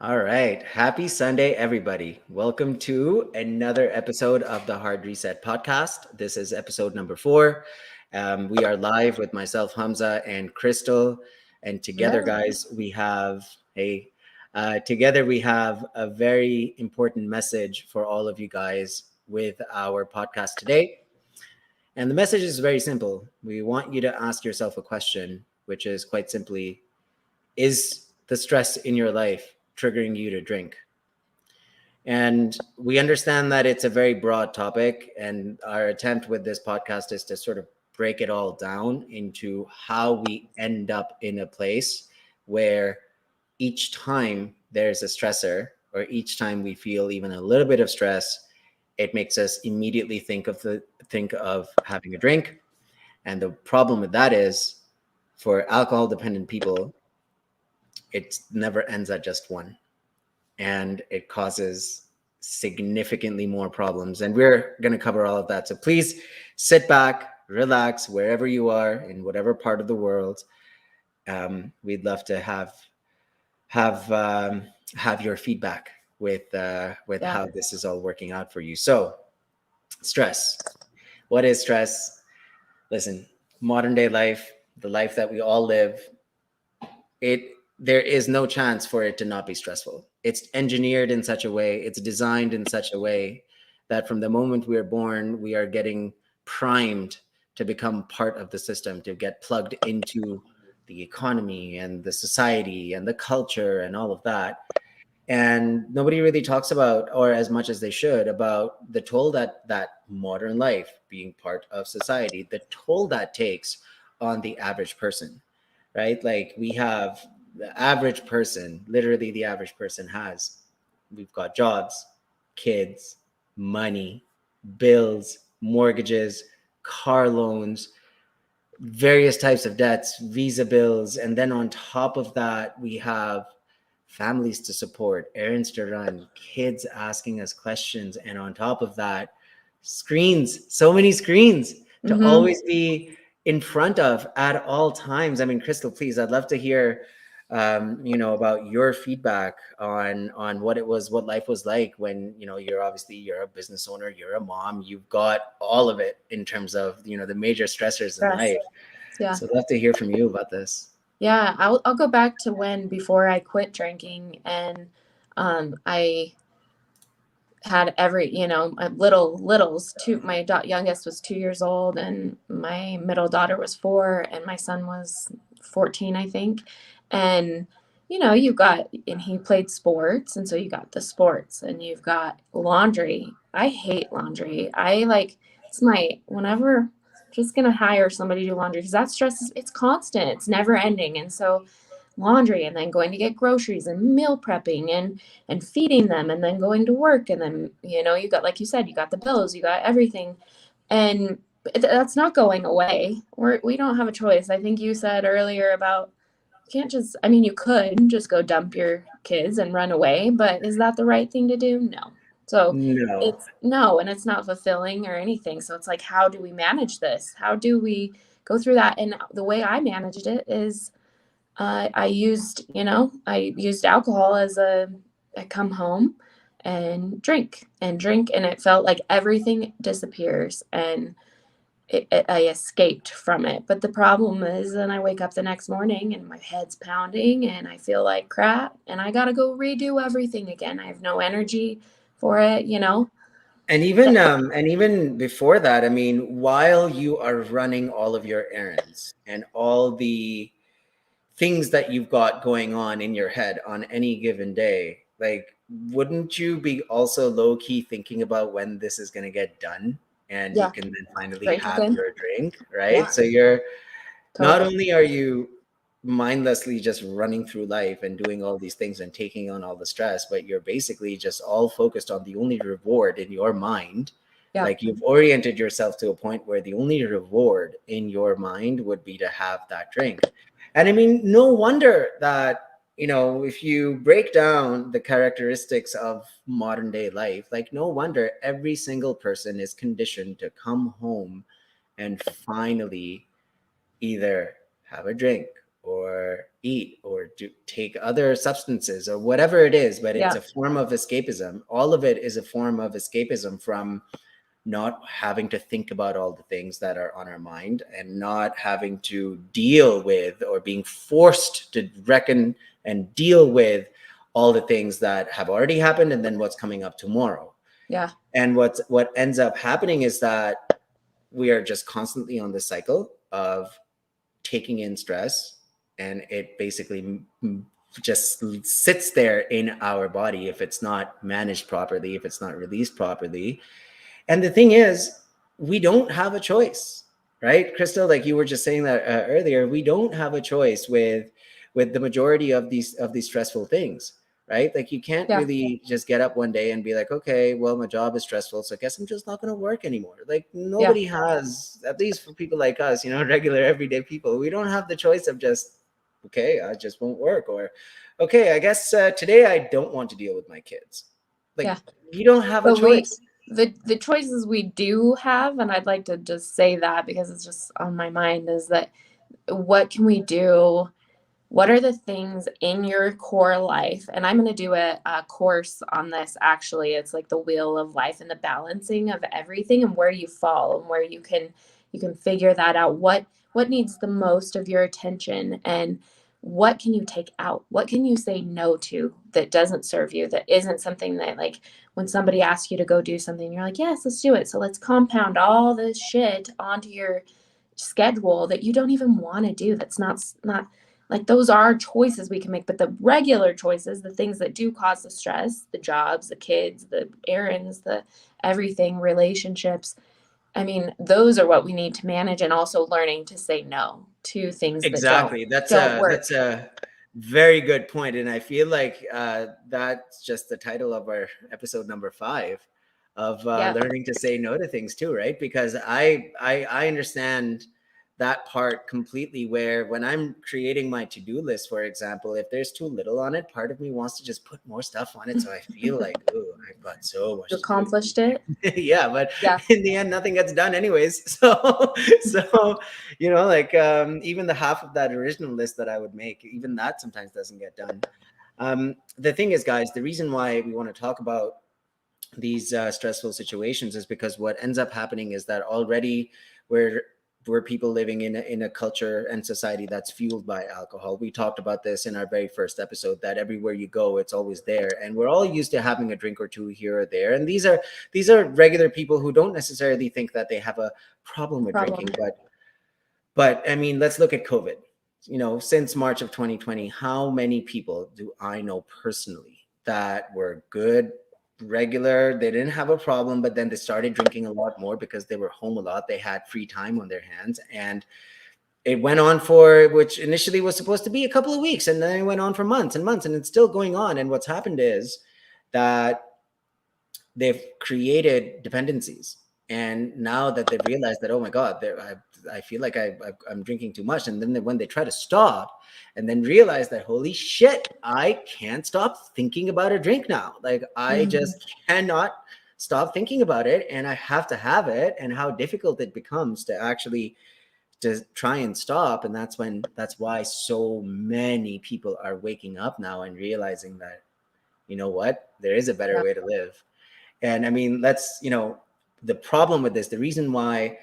All right. Happy Sunday, everybody. Welcome to another episode of the Hard Reset podcast. This is episode number 4. We are live with myself, Hamza, and Crystal. And together, Hello. guys, together we have a very important message for all of you guys with our podcast today. And the message is very simple. We want you to ask yourself a question, which is quite simply, is the stress in your life triggering you to drink? And we understand that it's a very broad topic. And our attempt with this podcast is to sort of break it all down into how we end up in a place where each time there's a stressor or each time we feel even a little bit of stress, it makes us immediately think of having a drink. And the problem with that is for alcohol dependent people, it never ends at just one, and it causes significantly more problems. And we're going to cover all of that. So please sit back, relax, wherever you are, in whatever part of the world. We'd love to have have your feedback with Yeah. how this is all working out for you. So, stress. What is stress? Listen, modern day life, the life that we all live, it there is no chance for it to not be stressful. It's engineered in such a way, it's designed in such a way that from the moment we are born, we are getting primed to become part of the system, to get plugged into the economy and the society and the culture and all of that. And nobody really talks about, or as much as they should, about the toll that modern life, being part of society, the toll that takes on the average person, right? Like we have the average person, literally the average person has, we've got jobs, kids, money, bills, mortgages, car loans, various types of debts, visa bills. And then on top of that, we have families to support, errands to run, kids asking us questions. And on top of that, screens, so many screens to Mm-hmm. always be in front of at all times. I mean, Crystal, please, I'd love to hear, about your feedback on what life was like when, you're a business owner, you're a mom, you've got all of it in terms of, the major stressors in Stress. life. Yeah. So I'd love to hear from you about this. Yeah. I'll go back to when before I quit drinking and I had my littles. Youngest was 2 years old and my middle daughter was 4 and my son was 14, I think. And and he played sports, and so you got the sports and you've got laundry. I hate laundry. It's my whenever just gonna hire somebody to do laundry because that stress it's constant, it's never ending. And so laundry and then going to get groceries and meal prepping and feeding them and then going to work, and then you got, like you said, you got the bills, you got everything. And that's not going away. We don't have a choice. I think you said earlier about, you can't just, I mean, you could just go dump your kids and run away, but is that the right thing to do? No. So No. it's no, and it's not fulfilling or anything. So it's like, how do we manage this? How do we go through that? And the way I managed it is I used alcohol as I come home and drink, and it felt like everything disappears, and I escaped from it. But the problem is, then I wake up the next morning and my head's pounding and I feel like crap, and I got to go redo everything again. I have no energy for it. And even before that, I mean, while you are running all of your errands and all the things that you've got going on in your head on any given day, like, wouldn't you be also low key thinking about when this is going to get done and you Yeah, can then finally drink have again. your drink, right? Yeah, So you're not totally. only are you mindlessly just running through life and doing all these things and taking on all the stress, but you're basically just all focused on the only reward in your mind. Yeah. Like, you've oriented yourself to a point where the only reward in your mind would be to have that drink. And I mean, no wonder that, if you break down the characteristics of modern day life, like, no wonder every single person is conditioned to come home and finally either have a drink or eat or take other substances or whatever it is, but it's Yeah. a form of escapism. All of it is a form of escapism from not having to think about all the things that are on our mind and not having to deal with or being forced to reckon and deal with all the things that have already happened and then what's coming up tomorrow. Yeah. And what ends up happening is that we are just constantly on this cycle of taking in stress, and it basically just sits there in our body if it's not managed properly, if it's not released properly. And the thing is, we don't have a choice, right, Crystal? Like you were just saying that earlier, we don't have a choice with the majority of these stressful things, right? Like you can't Yeah. really just get up one day and be like, okay, well, my job is stressful, so I guess I'm just not going to work anymore. Like Yeah. nobody has, at least for people like us, regular everyday people, we don't have the choice of just, okay, I just won't work, or okay, I guess today I don't want to deal with my kids. Like Yeah. you don't have a But choice. the choices we do have, and I'd like to just say that because it's just on my mind, is that what can we do? What are the things in your core life? And I'm going to do a course on this. Actually, it's like the wheel of life and the balancing of everything and where you fall and where you can figure that out. What needs the most of your attention, and what can you take out? What can you say no to that doesn't serve you, that isn't something that, like, when somebody asks you to go do something, you're like, yes, let's do it. So let's compound all this shit onto your schedule that you don't even want to do. That's not like, those are choices we can make. But the regular choices, the things that do cause the stress, the jobs, the kids, the errands, the everything, relationships, I mean, those are what we need to manage, and also learning to say no to things that Exactly. don't work. That's a very good point, and I feel like that's just the title of our episode number 5 of Yeah. learning to say no to things too, right? Because I understand that part completely. Where when I'm creating my to-do list, for example, if there's too little on it, part of me wants to just put more stuff on it, so I feel like, oh, I've got so You much to do. accomplished it. Yeah, but Yeah. in the end nothing gets done anyways. So like even the half of that original list that I would make, even that sometimes doesn't get done. The thing is, guys, the reason why we want to talk about these stressful situations is because what ends up happening is that already we're we're people living in a culture and society that's fueled by alcohol. We talked about this in our very first episode, that everywhere you go it's always there, and we're all used to having a drink or two here or there. And these are regular people who don't necessarily think that they have a problem with Problem. drinking. But I mean, let's look at COVID. Since March of 2020, how many people do I know personally that were good, regular, they didn't have a problem, but then they started drinking a lot more because they were home a lot, they had free time on their hands, and it went on for, which initially was supposed to be a couple of weeks, and then it went on for months and months, and it's still going on. And what's happened is that they've created dependencies. And now that they've realized that, oh my God, I feel like I'm drinking too much. And then when they try to stop and then realize that, holy shit, I can't stop thinking about a drink now. Like I Mhm. just cannot stop thinking about it, and I have to have it, and how difficult it becomes to actually to try and stop. And that's why so many people are waking up now and realizing that, you know what, there is a better Yeah. way to live. And I mean, the problem with this, the reason why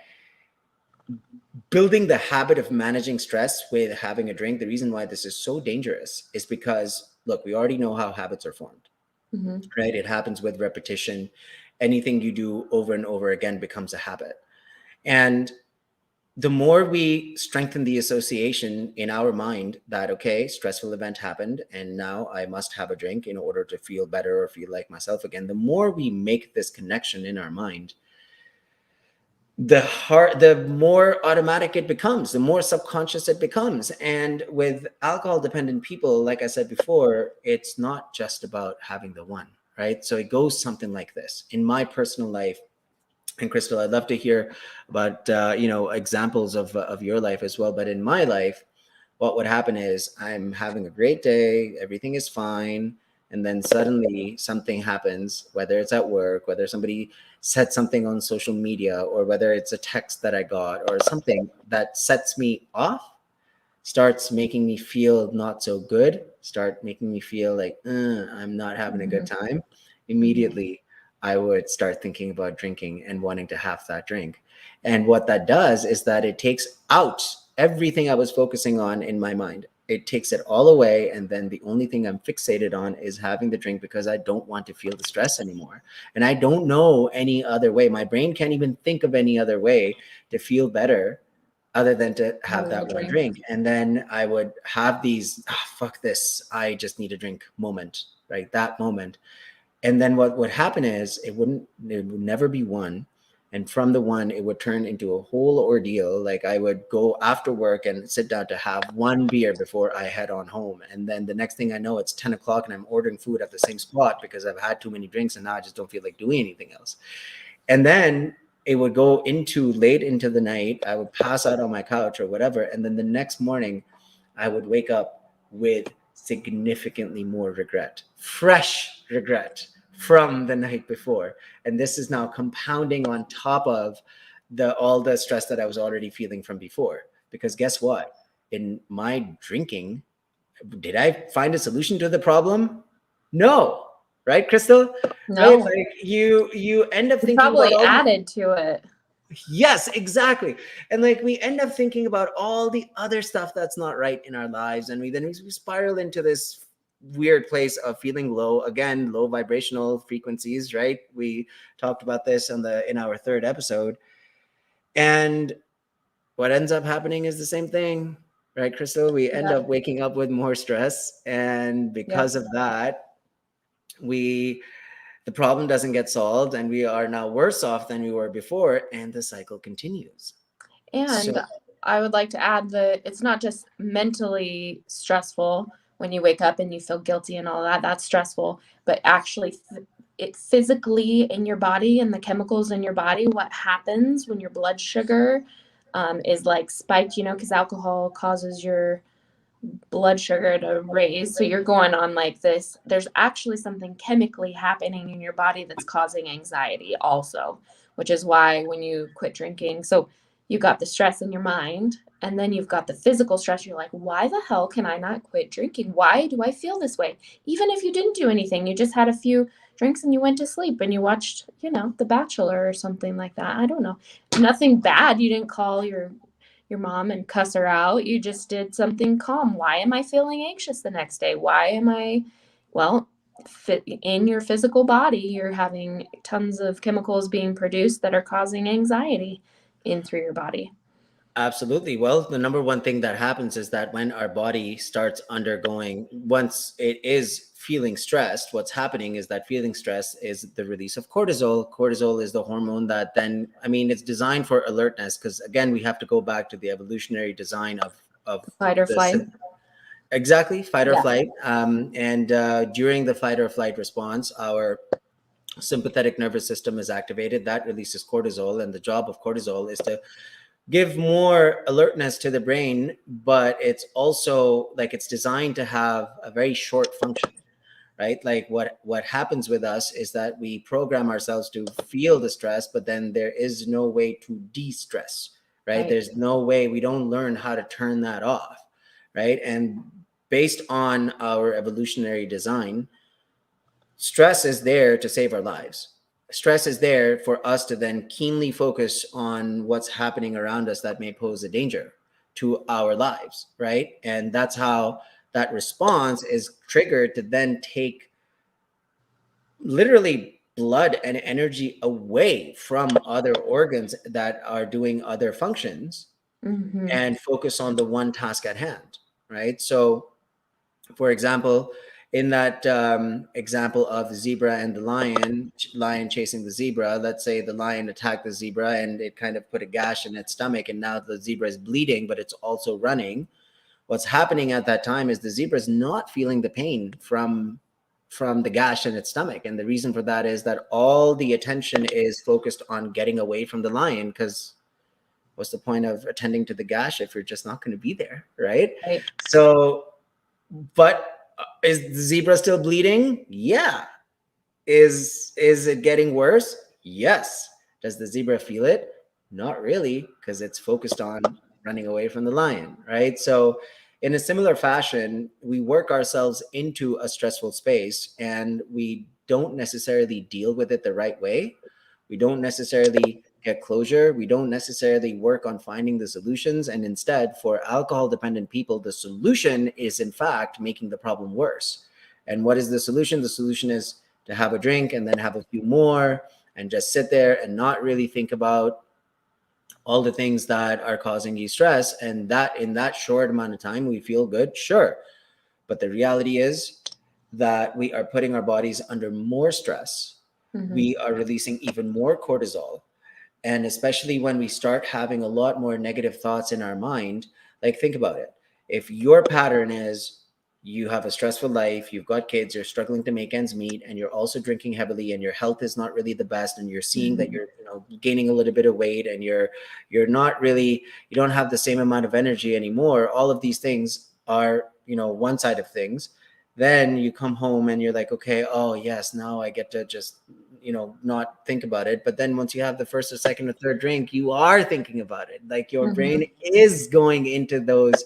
building the habit of managing stress with having a drink, the reason why this is so dangerous is because, look, we already know how habits are formed, Mhm. right? It happens with repetition. Anything you do over and over again becomes a habit. And the more we strengthen the association in our mind that, okay, stressful event happened and now I must have a drink in order to feel better or feel like myself again, the more we make this connection in our mind, the more automatic it becomes, the more subconscious it becomes. And with alcohol dependent people, like I said before, it's not just about having the one, right? So it goes something like this. In my personal life, and Crystal, I'd love to hear about examples of your life as well. But in my life, what would happen is I'm having a great day, everything is fine, and then suddenly something happens, whether it's at work, whether somebody said something on social media, or whether it's a text that I got or something that sets me off. starts making me feel not so good, start making me feel like I'm not having a good Mhm. time, Mhm. immediately I would start thinking about drinking and wanting to have that drink. And what that does is that it takes out everything I was focusing on in my mind. It takes it all away. And then the only thing I'm fixated on is having the drink because I don't want to feel the stress anymore. And I don't know any other way. My brain can't even think of any other way to feel better other than to have Having a that one drink. drink. And then I would have these, fuck this, I just need a drink moment, right? That moment. And then what would happen is it would never be one. And from the one, it would turn into a whole ordeal. Like I would go after work and sit down to have one beer before I head on home. And then the next thing I know, it's 10 o'clock and I'm ordering food at the same spot because I've had too many drinks and now I just don't feel like doing anything else. And then it would go into late into the night. I would pass out on my couch or whatever. And then the next morning, I would wake up with significantly more regret, fresh regret from the night before. And this is now compounding on top of the all the stress that I was already feeling from before. Because guess what? In my drinking, did I find a solution to the problem? No. Right, Crystal? Right? No, Like you end up it thinking about probably all the added to it. yes, exactly. And like we end up thinking about all the other stuff that's not right in our lives. And we spiral into this weird place of feeling low, again, low vibrational frequencies, right? We talked about this in our third episode. And what ends up happening is the same thing, right, Crystal? We end Yep. up waking up with more stress. And Yep. because of that, we the problem doesn't get solved and we are now worse off than we were before, and the cycle continues. And So I would like to add that it's not just mentally stressful when you wake up and you feel guilty and all that. That's stressful, but actually, it physically in your body and the chemicals in your body, what happens when your blood sugar is like spiked, because alcohol causes your blood sugar to raise. So you're going on like this. There's actually something chemically happening in your body that's causing anxiety, also, which is why when you quit drinking, so you got the stress in your mind, and then you've got the physical stress. You're like, why the hell can I not quit drinking? Why do I feel this way? Even if you didn't do anything, you just had a few drinks and you went to sleep and you watched, The Bachelor or something like that. I don't know. Nothing bad. You didn't call your mom and cuss her out. You just did something calm. Why am I feeling anxious the next day? Why am I, well, in your physical body, you're having tons of chemicals being produced that are causing anxiety in through your body. absolutely. Well, the number one thing that happens is that when our body starts undergoing, once it is feeling stressed, what's happening is that feeling stress is the release of cortisol. Cortisol is the hormone that then, I mean, it's designed for alertness because again, we have to go back to the evolutionary design of Fight or the flight. exactly fight or Yeah. flight. And during the fight or flight response, our sympathetic nervous system is activated. That releases cortisol, and the job of cortisol is to give more alertness to the brain, but it's also like it's designed to have a very short function, right? Like what happens with us is that we program ourselves to feel the stress, but then there is no way to de-stress, right? Right. There's no way, we don't learn how to turn that off, right? And based on our evolutionary design, stress is there to save our lives. Stress is there for us to then keenly focus on what's happening around us that may pose a danger to our lives, right? And that's how that response is triggered to then take literally blood and energy away from other organs that are doing other functions Mm-hmm. and focus on the one task at hand, right? So for example, in that example of the zebra and the lion chasing the zebra, let's say the lion attacked the zebra and it kind of put a gash in its stomach, and now the zebra is bleeding, but it's also running. What's happening at that time is the zebra is not feeling the pain from the gash in its stomach, and the reason for that is that all the attention is focused on getting away from the lion, because what's the point of attending to the gash if you're just not going to be there, right? Right. So but is the zebra still bleeding? Yeah. Is it getting worse? Yes. Does the zebra feel it? Not really, because it's focused on running away from the lion, right? So in a similar fashion, we work ourselves into a stressful space and we don't necessarily deal with it the right way. We don't necessarily get closure. We don't necessarily work on finding the solutions. And instead, for alcohol dependent people, the solution is in fact making the problem worse. And what is the solution? The solution is to have a drink and then have a few more and just sit there and not really think about all the things that are causing you stress. And that in that short amount of time, we feel good, sure. But the reality is that we are putting our bodies under more stress. Mm-hmm. We are releasing even more cortisol. And especially when we start having a lot more negative thoughts in our mind, like think about it. If your pattern is you have a stressful life, you've got kids, you're struggling to make ends meet, and you're also drinking heavily, and your health is not really the best, and you're seeing that Mm-hmm. you're gaining a little bit of weight, and you're not really, you don't have the same amount of energy anymore. All of these things are one side of things. Then you come home and you're like, okay, oh yes, now I get to just not think about it. But then once you have the first or second or third drink, you are thinking about it. Like your Mm-hmm. brain is going into those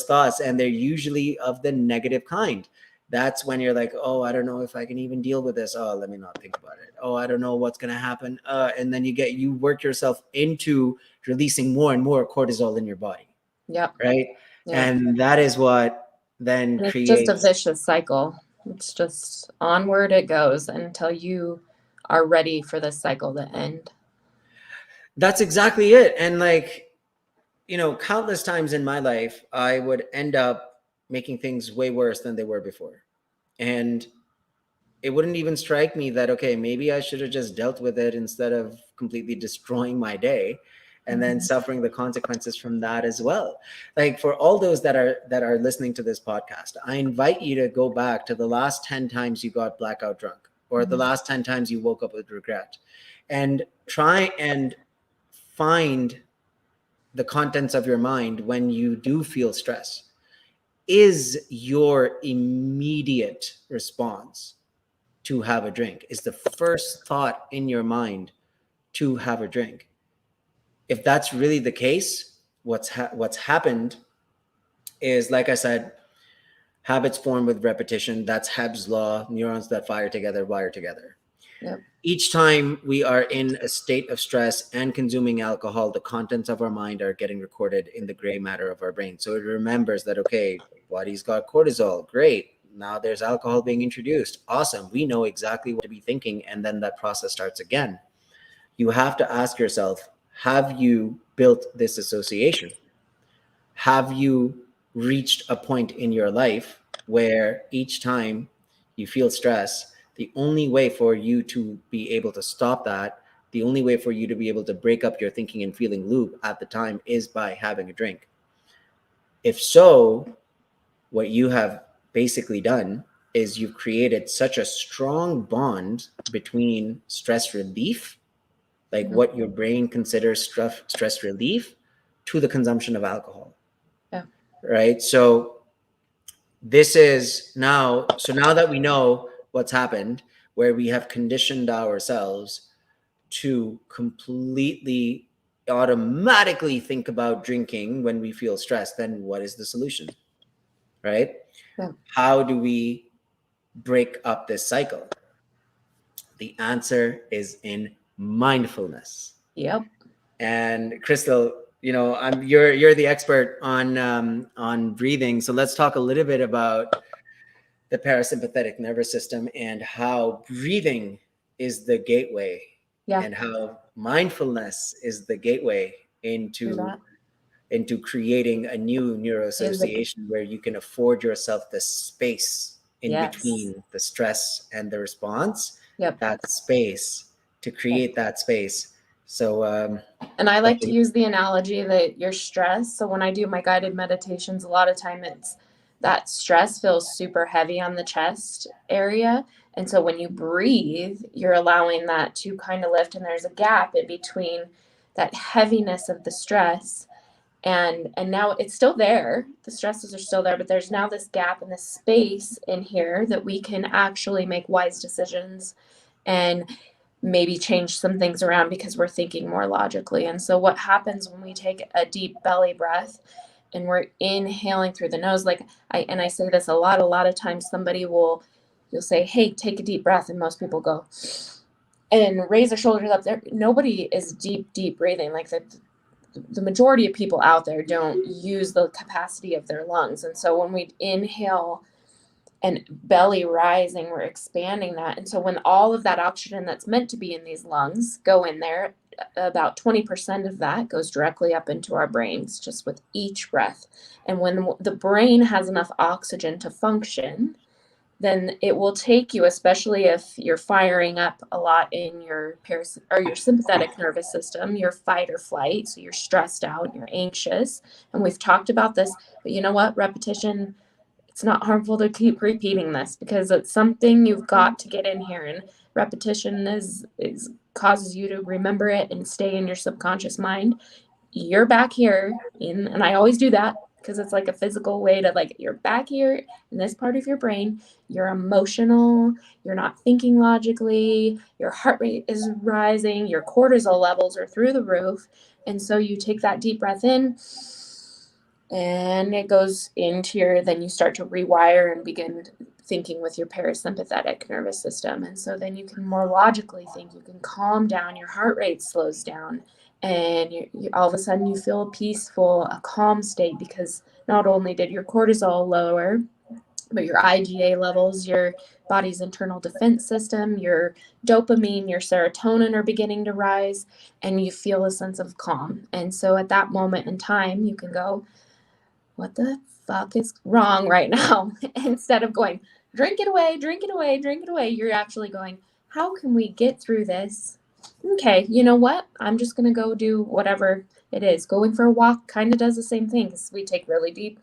thoughts, and they're usually of the negative kind. That's when you're like, oh, I don't know if I can even deal with this. Oh, let me not think about it. Oh, I don't know what's going to happen. And then you work yourself into releasing more and more cortisol in your body, Yep. right? Yep. And that is what then And it's just a creates. vicious cycle. It's just onward it goes until you are ready for this cycle to end. That's exactly it. And like, countless times in my life, I would end up making things way worse than they were before. And it wouldn't even strike me that, okay, maybe I should have just dealt with it instead of completely destroying my day and then Mm-hmm. suffering the consequences from that as well. Like for all those that are listening to this podcast, I invite you to go back to the last 10 times you got blackout drunk or the Mm-hmm. last 10 times you woke up with regret and try and find the contents of your mind when you do feel stress. Is your immediate response to have a drink? Is the first thought in your mind to have a drink? If that's really the case, what's happened is, like I said, habits form with repetition. That's Hebb's law. Neurons that fire together wire together. Yep. Each time we are in a state of stress and consuming alcohol, the contents of our mind are getting recorded in the gray matter of our brain. So it remembers that, okay, body's got cortisol. Great. Now there's alcohol being introduced. Awesome. We know exactly what to be thinking. And then that process starts again. You have to ask yourself, have you built this association? Have you reached a point in your life where each time you feel stress, the only way for you to be able to stop that, the only way for you to be able to break up your thinking and feeling loop at the time is by having a drink? If so, what you have basically done is you've created such a strong bond between stress relief, like Mm-hmm. what your brain considers stress relief, to the consumption of alcohol, Yeah. right? So now that we know what's happened, where we have conditioned ourselves to completely automatically think about drinking when we feel stressed, then what is the solution, right? Yeah. How do we break up this cycle? The answer is in mindfulness. Yep. And Crystal, you're the expert on breathing, so let's talk a little bit about the parasympathetic nervous system and how breathing is the gateway Yeah. and how mindfulness is the gateway Do into that. into creating a new Is the neuroassociation where you can afford yourself the space in yes. between the stress and the response, Yep. that space, to Yep. create that space. So And I like to okay. use the analogy that you're stressed. So when I do my guided meditations, a lot of time it's that stress feels super heavy on the chest area. And so when you breathe, you're allowing that to kind of lift, and there's a gap in between that heaviness of the stress and now it's still there. The stresses are still there, but there's now this gap and this space in here that we can actually make wise decisions. And maybe change some things around because we're thinking more logically. And so what happens when we take a deep belly breath and we're inhaling through the nose, like I say this a lot of times you'll say, hey, take a deep breath, and most people go and raise their shoulders up. There, nobody is deep breathing. Like the majority of people out there don't use the capacity of their lungs. And so when we inhale and belly rising, we're expanding that. And so when all of that oxygen that's meant to be in these lungs go in there, about 20% of that goes directly up into our brains just with each breath. And when the brain has enough oxygen to function, then it will take you, especially if you're firing up a lot in your your sympathetic nervous system, your fight or flight. So you're stressed out, you're anxious. And we've talked about this, but you know what? Repetition, it's not harmful to keep repeating this because it's something you've got to get in here. And repetition is causes you to remember it and stay in your subconscious mind. You're back here and I always do that because it's like a physical way to, like, you're back here in this part of your brain. You're emotional, you're not thinking logically, your heart rate is rising, your cortisol levels are through the roof. And so you take that deep breath in and it goes into then you start to rewire and begin thinking with your parasympathetic nervous system. And so then you can more logically think, you can calm down, your heart rate slows down, and all of a sudden you feel peaceful, a calm state, because not only did your cortisol lower, but your IgA levels, your body's internal defense system, your dopamine, your serotonin are beginning to rise, and you feel a sense of calm. And so at that moment in time, you can go, what the fuck is wrong right now? Instead of going, drink it away, drink it away, drink it away, you're actually going, how can we get through this? Okay, you know what? I'm just going to go do whatever it is. Going for a walk kind of does the same thing because we take really deep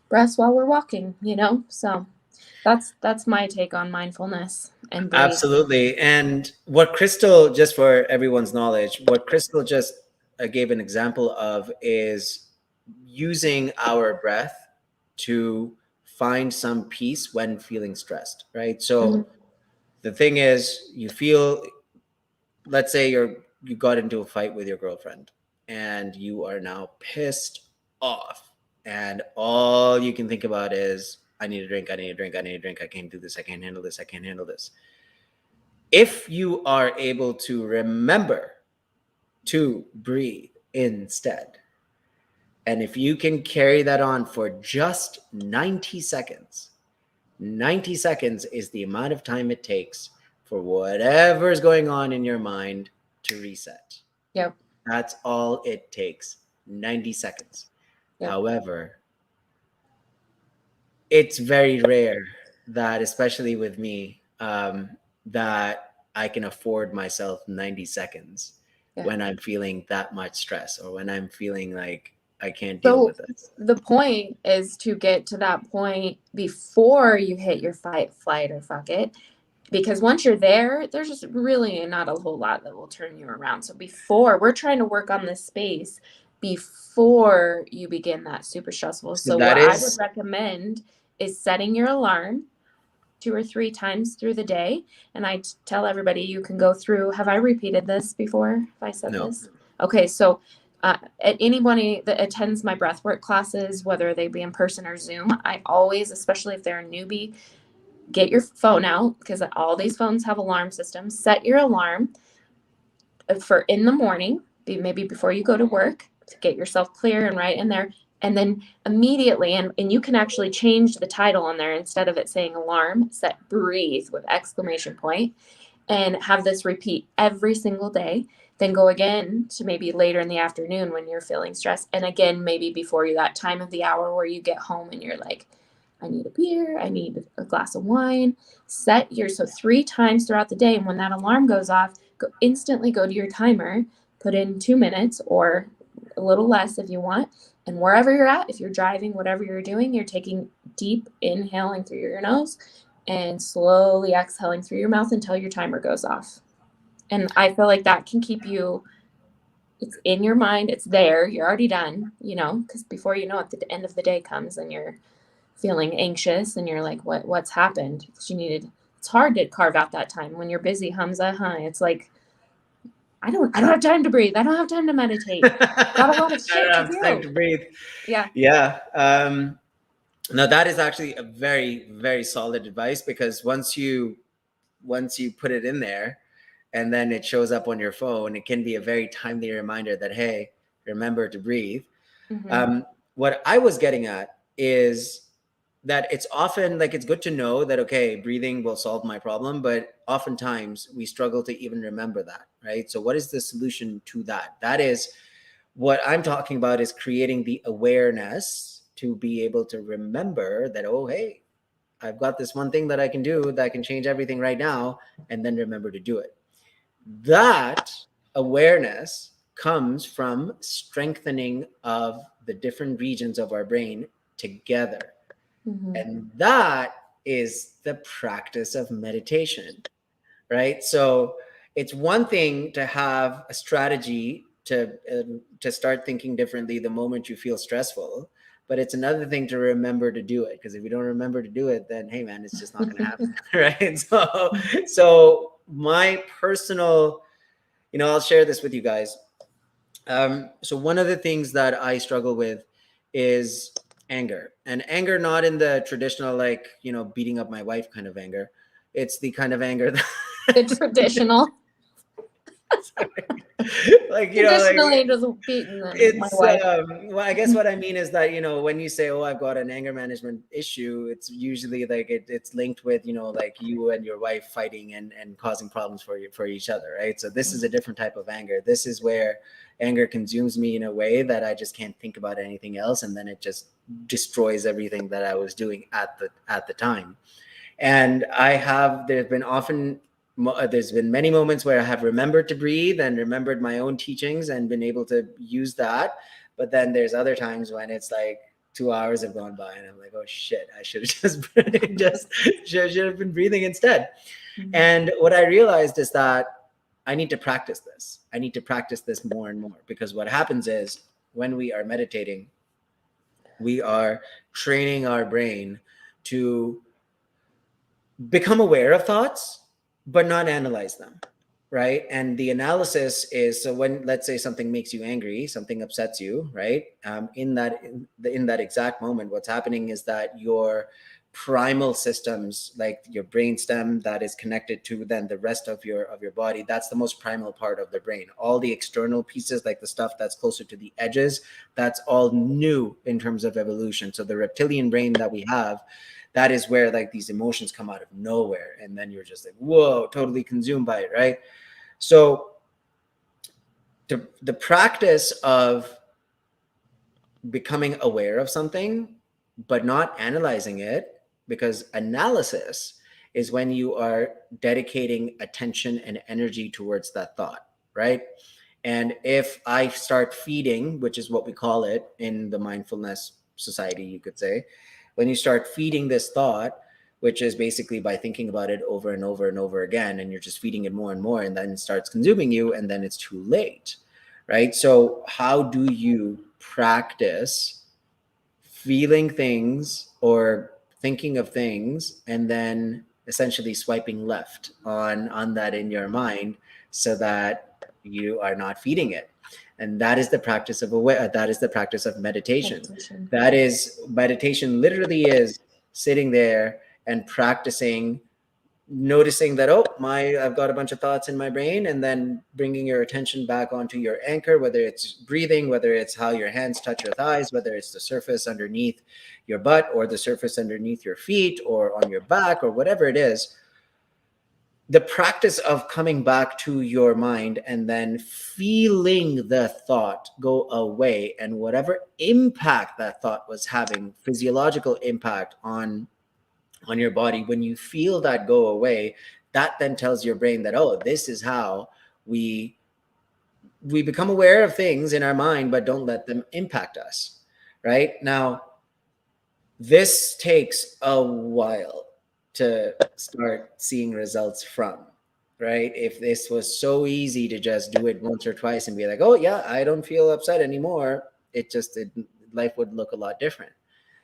breaths while we're walking, you know? So that's my take on mindfulness and breathe. Absolutely. And what Crystal, just for everyone's knowledge, what Crystal just gave an example of is using our breath to find some peace when feeling stressed, right? Mhm. So the thing is, you feel, let's say you got into a fight with your girlfriend and you are now pissed off, and all you can think about is, I need a drink, I need a drink, I need a drink, I can't do this, I can't handle this, I can't handle this. If you are able to remember to breathe instead, and if you can carry that on for just 90 seconds, 90 seconds is the amount of time it takes for whatever is going on in your mind to reset. Yep. That's all it takes, 90 seconds. Yep. However, it's very rare that, especially with me, that I can afford myself 90 seconds Yeah. when I'm feeling that much stress or when I'm feeling like I can't deal So with this. the point is to get to that point before you hit your fight, flight, or fuck it. Because once you're there, there's just really not a whole lot that will turn you around. So before, we're trying to work on this space before you begin that super stressful. So So that what I would is recommend is setting your alarm 2 or 3 times through the day. And I tell everybody, you can go through, have I repeated this before? If I said no. this? Okay. So anybody that attends my breathwork classes, whether they be in person or Zoom, I always, especially if they're a newbie, get your phone out because all these phones have alarm systems. Set your alarm for in the morning, maybe before you go to work, to get yourself clear and right in there. And then immediately, and you can actually change the title on there. Instead of it saying alarm, set breathe with exclamation point, and have this repeat every single day. Then go again to maybe later in the afternoon when you're feeling stressed. And again, maybe before you, that time of the hour where you get home and you're like, I need a beer, I need a glass of wine. So 3 times throughout the day. And when that alarm goes off, instantly go to your timer, put in 2 minutes or a little less if you want. And wherever you're at, if you're driving, whatever you're doing, you're taking deep inhaling through your nose and slowly exhaling through your mouth until your timer goes off. And I feel like that can keep you, it's in your mind, it's there, you're already done, because before you know it, the end of the day comes and you're feeling anxious and you're like, what's happened? Because you needed it's hard to carve out that time when you're busy, Hamza. Huh? It's like I don't have time to breathe. I don't have time to meditate. Got a lot of I shit don't to have time do. to breathe. Yeah. Yeah. No, that is actually a very, very solid advice, because once you put it in there and then it shows up on your phone, it can be a very timely reminder that, hey, remember to breathe. Mm-hmm. What I was getting at is that it's often like, it's good to know that, okay, breathing will solve my problem, but oftentimes we struggle to even remember that, right? So what is the solution to that? That is what I'm talking about, is creating the awareness to be able to remember that, oh, hey, I've got this one thing that I can do that can change everything right now, and then remember to do it. That awareness comes from strengthening of the different regions of our brain together. Mm-hmm. And that is the practice of meditation, right? So it's one thing to have a strategy to start thinking differently the moment you feel stressful, but it's another thing to remember to do it. Because if you don't remember to do it, then hey man, it's just not going to happen, right? So my personal, I'll share this with you guys. So one of the things that I struggle with is anger, and anger not in the traditional, like, beating up my wife kind of anger. It's the kind of anger The that traditional, like, traditionally just beating my it's wife. well, I guess what I mean is that, when you say, oh, I've got an anger management issue, it's usually like it's linked with, like you and your wife fighting and causing problems for each other, right? So this is a different type of anger. This is where anger consumes me in a way that I just can't think about anything else, and then it just destroys everything that I was doing at the time. And there's been many moments where I have remembered to breathe and remembered my own teachings and been able to use that. But then there's other times when it's like 2 hours have gone by and I'm like, oh shit, I should have just should have been breathing instead. Mm-hmm. And what I realized is that I need to practice this. I need to practice this more and more, because what happens is, when we are meditating, we are training our brain to become aware of thoughts, but not analyze them, right? And the analysis is, so when, let's say, something makes you angry, something upsets you, right? In that exact moment, what's happening is that your primal systems, like your brain stem that is connected to then the rest of your body, that's the most primal part of the brain. All the external pieces, like the stuff that's closer to the edges, that's all new in terms of evolution. So the reptilian brain that we have, that is where like these emotions come out of nowhere, and then you're just like, whoa, totally consumed by it, right? So the practice of becoming aware of something but not analyzing it, because analysis is when you are dedicating attention and energy towards that thought, right? And if I start feeding, which is what we call it in the mindfulness society, you could say, when you start feeding this thought, which is basically by thinking about it over and over and over again, and you're just feeding it more and more, and then it starts consuming you, and then it's too late, right? So how do you practice feeling things or thinking of things, and then essentially swiping left on that in your mind, so that you are not feeding it? And that is the practice of that is the practice of meditation. Meditation. That is, meditation literally is sitting there and practicing noticing that, oh, I've got a bunch of thoughts in my brain, and then bringing your attention back onto your anchor, whether it's breathing, whether it's how your hands touch your thighs, whether it's the surface underneath your butt or the surface underneath your feet or on your back or whatever it is. The practice of coming back to your mind and then feeling the thought go away, and whatever impact that thought was having, physiological impact on your body, when you feel that go away, that then tells your brain that, oh, this is how we become aware of things in our mind, but don't let them impact us. Right now, this takes a while to start seeing results from, right? If this was so easy to just do it once or twice and be like, oh yeah, I don't feel upset anymore, life would look a lot different.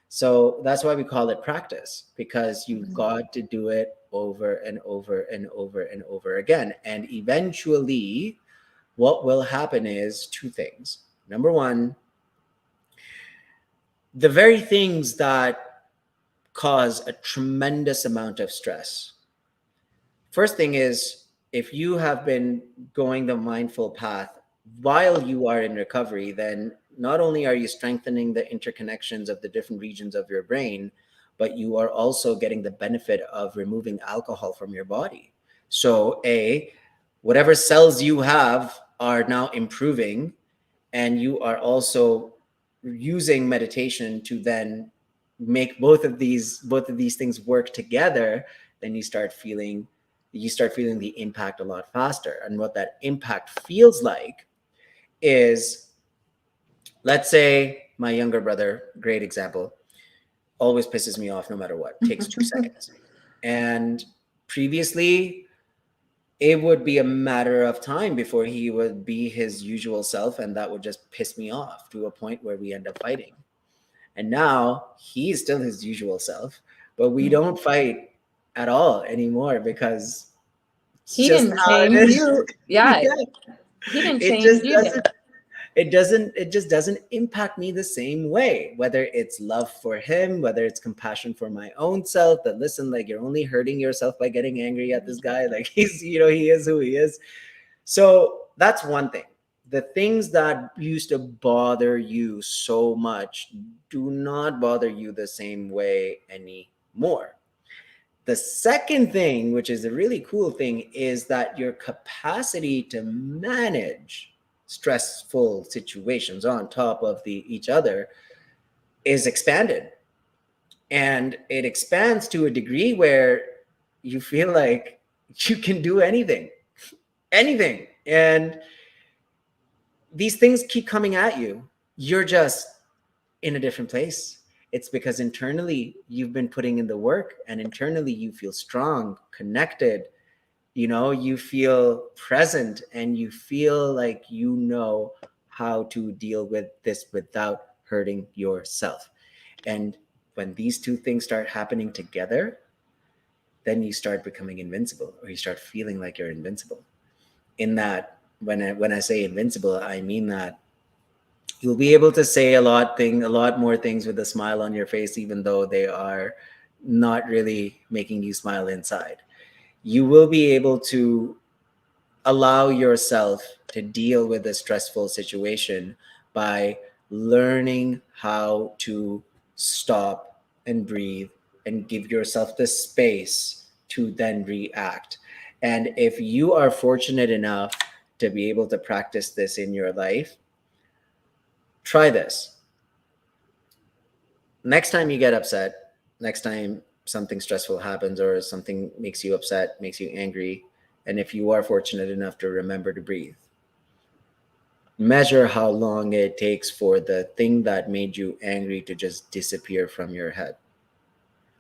So that's why we call it practice, because you've got to do it over and over and over and over again. And eventually, what will happen is two things. Number one, the very things that cause a tremendous amount of stress. First thing is, if you have been going the mindful path while you are in recovery, then not only are you strengthening the interconnections of the different regions of your brain, but you are also getting the benefit of removing alcohol from your body. So, whatever cells you have are now improving, and you are also using meditation to then make both of these things work together. Then you start feeling the impact a lot faster. And what that impact feels like is, let's say my younger brother, great example, always pisses me off no matter what, takes 2 seconds. And previously, it would be a matter of time before he would be his usual self, and that would just piss me off to a point where we end up fighting. And now he's still his usual self, but we don't fight at all anymore because it's He just didn't how it change is. you. Yeah, Yeah. he didn't It change just you. doesn't it just doesn't impact me the same way, whether it's love for him, whether it's compassion for my own self, that listen, like, you're only hurting yourself by getting angry at this guy, like, he is who he is. So that's one thing. The things that used to bother you so much do not bother you the same way anymore. The second thing, which is a really cool thing, is that your capacity to manage stressful situations on top of each other is expanded. And it expands to a degree where you feel like you can do anything, anything. And these things keep coming at you. You're just in a different place. It's because internally you've been putting in the work, and internally you feel strong, connected, you feel present, and you feel like you know how to deal with this without hurting yourself. And when these two things start happening together, then you start becoming invincible, or you start feeling like you're invincible. In that, when I say invincible, I mean that you'll be able to say a lot more things with a smile on your face, even though they are not really making you smile inside. You will be able to allow yourself to deal with a stressful situation by learning how to stop and breathe and give yourself the space to then react. And if you are fortunate enough to be able to practice this in your life, try this. Next time you get upset, next time something stressful happens or something makes you upset, makes you angry, and if you are fortunate enough to remember to breathe, measure how long it takes for the thing that made you angry to just disappear from your head.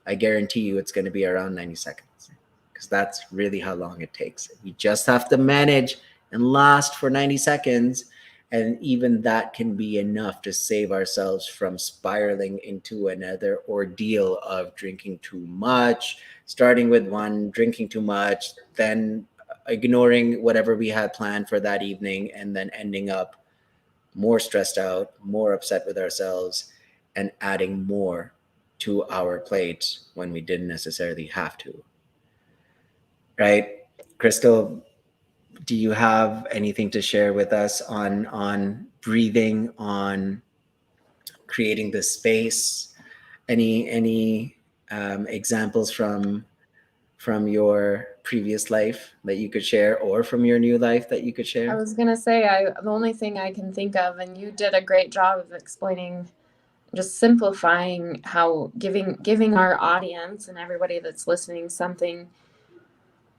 I guarantee you it's going to be around 90 seconds, because that's really how long it takes. We just have to manage and last for 90 seconds. And even that can be enough to save ourselves from spiraling into another ordeal of drinking too much, starting with one, drinking too much, then ignoring whatever we had planned for that evening, and then ending up more stressed out, more upset with ourselves, and adding more to our plate when we didn't necessarily have to. Right? Crystal, do you have anything to share with us on breathing, on creating the space? Any examples from your previous life that you could share, or from your new life that you could I share? was gonna say, the only thing I can think of, and you did a great job of explaining, just simplifying how giving our audience and everybody that's listening something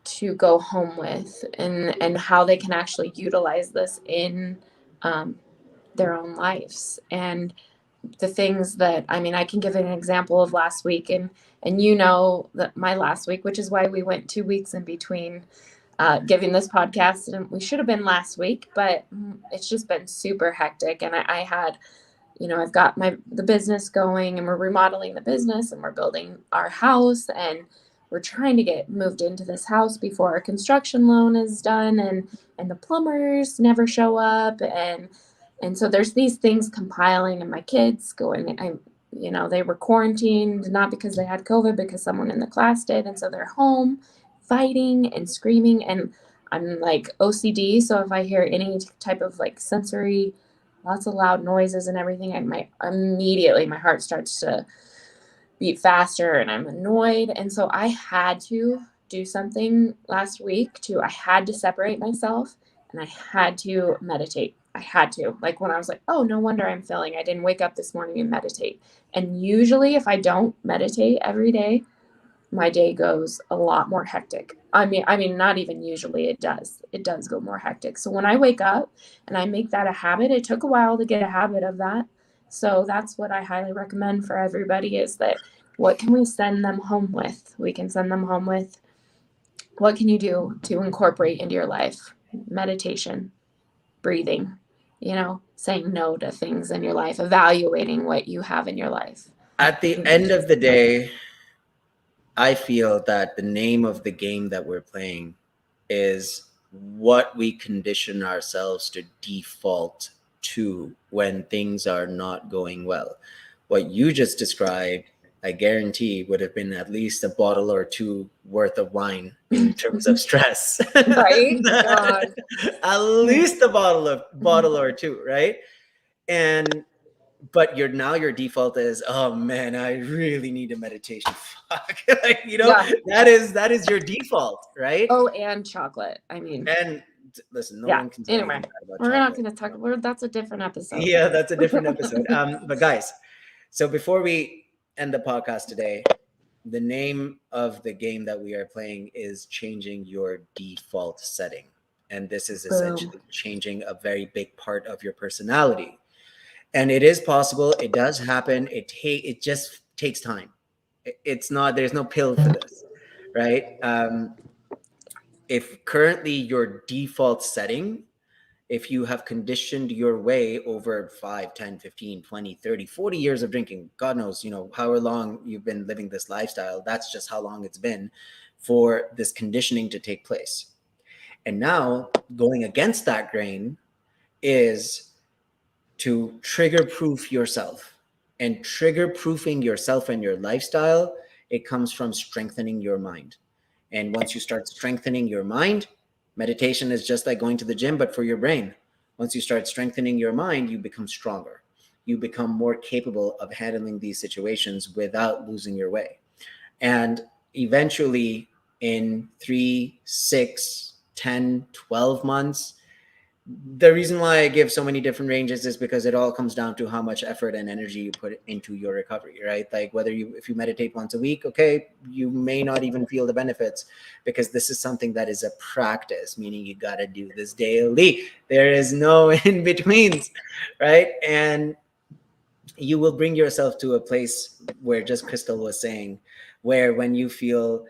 to go home with, and how they can actually utilize this in their own lives. And the things that, I mean, I can give an example of last week, and that my last week, which is why we went 2 weeks in between giving this podcast, and we should have been last week, but it's just been super hectic. And I had, I've got the business going, and we're remodeling the business, and we're building our house, and we're trying to get moved into this house before our construction loan is done, and the plumbers never show up, and so there's these things compiling, and my kids going, they were quarantined, not because they had COVID, because someone in the class did, and so they're home fighting and screaming, and I'm like OCD, so if I hear any type of like sensory, lots of loud noises and everything, immediately my heart starts to beat faster and I'm annoyed. And so I had to do something last week too. I had to separate myself and I had to meditate. I had to. Like when I was like, oh, no wonder I'm feeling, I didn't wake up this morning and meditate. And usually if I don't meditate every day, my day goes a lot more hectic. I mean, not even usually, it does. It does go more hectic. So when I wake up and I make that a habit, it took a while to get a habit of that. So that's what I highly recommend for everybody, is that what can we send them home with? We can send them home with, what can you do to incorporate into your life? Meditation, breathing, saying no to things in your life, evaluating what you have in your life. At the end of the day, I feel that the name of the game that we're playing is what we condition ourselves to default to when things are not going well. What you just described, I guarantee, would have been at least a bottle or two worth of wine in terms of stress. Right? God. At least a bottle or two, right? And but your default is, oh man, I really need a meditation. Fuck. Like, Yeah. that is your default, right? Oh, and chocolate. I mean, And listen, no yeah. one can say Anyway, anything bad about we're not chocolate. going to talk. That's a different episode. Yeah, that's a different episode. But guys, so before we end the podcast today, the name of the game that we are playing is changing your default setting. And this is Boom. essentially changing a very big part of your personality. And it is possible. It does happen. It just takes time. It's not. There's no pill for this, right? If currently your default setting, if you have conditioned your way over 5, 10, 15, 20, 30, 40 years of drinking, God knows, however long you've been living this lifestyle, that's just how long it's been for this conditioning to take place. And now going against that grain is to trigger proof yourself. And trigger proofing yourself and your lifestyle, it comes from strengthening your mind. And once you start strengthening your mind, meditation is just like going to the gym, but for your brain. Once you start strengthening your mind, you become stronger. You become more capable of handling these situations without losing your way. And eventually, in 3, 6, 10, 12 months, the reason why I give so many different ranges is because it all comes down to how much effort and energy you put into your recovery, right? Like if you meditate once a week, okay, you may not even feel the benefits, because this is something that is a practice, meaning you got to do this daily. There is no in betweens, right? And you will bring yourself to a place where, just Crystal was saying, where when you feel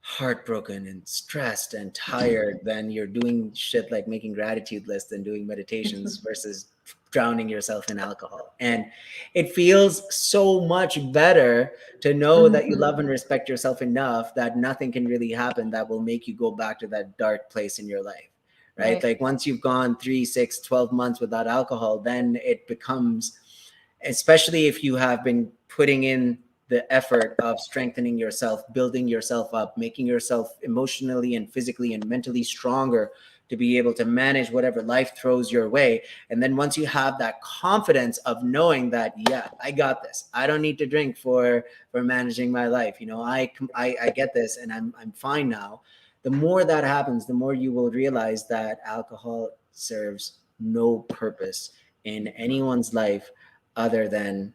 heartbroken and stressed and tired, then you're doing shit like making gratitude lists and doing meditations versus drowning yourself in alcohol. And it feels so much better to know that you love and respect yourself enough that nothing can really happen that will make you go back to that dark place in your life, right? Like once you've gone 3, 6, 12 months without alcohol, then it becomes, especially if you have been putting in the effort of strengthening yourself, building yourself up, making yourself emotionally and physically and mentally stronger to be able to manage whatever life throws your way. And then once you have that confidence of knowing that, yeah, I got this, I don't need to drink for managing my life, I get this and I'm fine now. The more that happens, the more you will realize that alcohol serves no purpose in anyone's life other than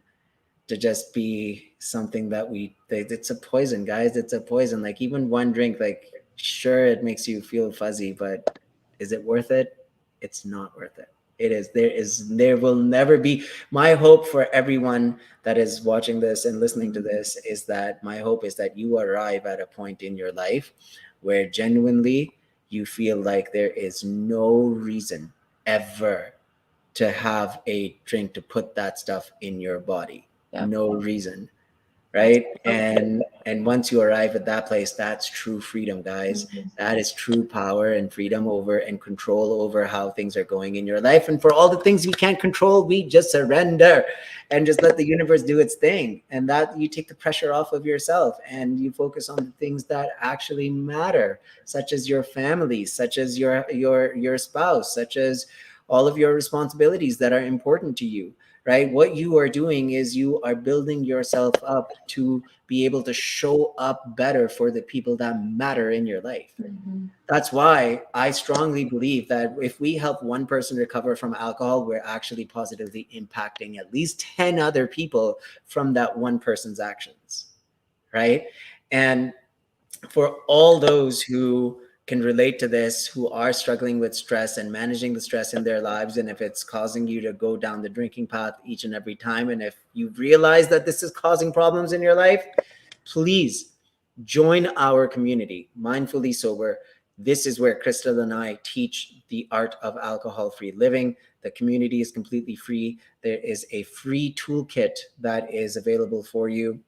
to just be something that it's a poison, guys. It's a poison. Like even one drink, like sure, it makes you feel fuzzy, but is it worth it? It's not worth it. It is. There will never be. My hope for everyone that is watching this and listening to this is that my hope is that you arrive at a point in your life where genuinely you feel like there is no reason ever to have a drink to put that stuff in your body. No reason. right? And once you arrive at that place, that's true freedom, guys. Mhm. That is true power and freedom over and control over how things are going in your life. And for all the things we can't control, we just surrender and just let the universe do its thing. And that you take the pressure off of yourself and you focus on the things that actually matter, such as your family, such as your spouse, such as all of your responsibilities that are important to you, right? What you are doing is you are building yourself up to be able to show up better for the people that matter in your life. Mhm. That's why I strongly believe that if we help one person recover from alcohol, we're actually positively impacting at least 10 other people from that one person's actions, right? And for all those who can relate to this, who are struggling with stress and managing the stress in their lives, and if it's causing you to go down the drinking path each and every time, and if you realize that this is causing problems in your life, please join our community, Mindfully Sober. This is where Crystal and I teach the art of alcohol-free living. The community is completely free. There is a free toolkit that is available for you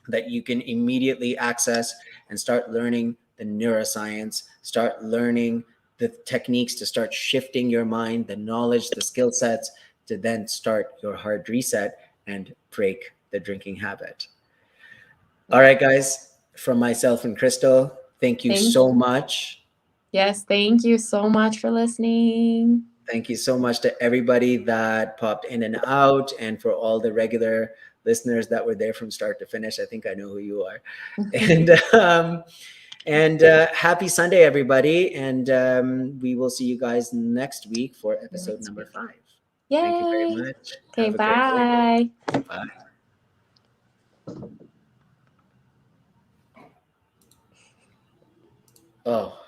that you can immediately access and start learning the neuroscience, start learning the techniques to start shifting your mind, the knowledge, the skill sets to then start your hard reset and break the drinking habit. All right, guys, from myself and Crystal, thank you Thank so much. Yes, thank you so much for listening. Thank you so much to everybody that popped in and out, and for all the regular listeners that were there from start to finish. I think I know who you are. And happy Sunday, everybody. And we will see you guys next week for episode Next number week. 5. Thank you very Yay. much. Okay, Have a great day. bye. Bye. Oh.